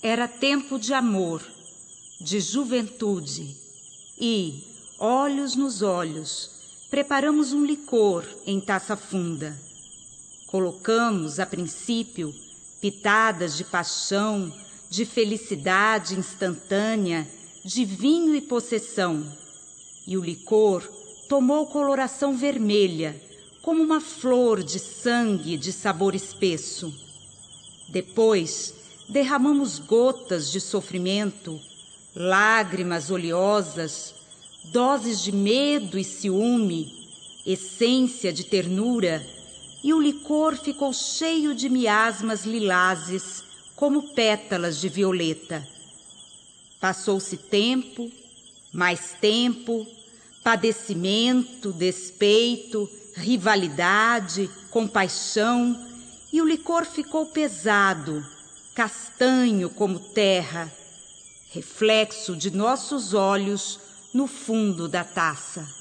Era tempo de amor, de juventude e, olhos nos olhos, preparamos um licor em taça funda. Colocamos, a princípio, pitadas de paixão, de felicidade instantânea, de vinho e possessão. E o licor tomou coloração vermelha, como uma flor de sangue de sabor espesso. Depois, derramamos gotas de sofrimento, lágrimas oleosas, doses de medo e ciúme, essência de ternura, e o licor ficou cheio de miasmas lilazes, como pétalas de violeta. Passou-se tempo, mais tempo, padecimento, despeito, rivalidade, compaixão, e o licor ficou pesado, castanho como terra, reflexo de nossos olhos no fundo da taça.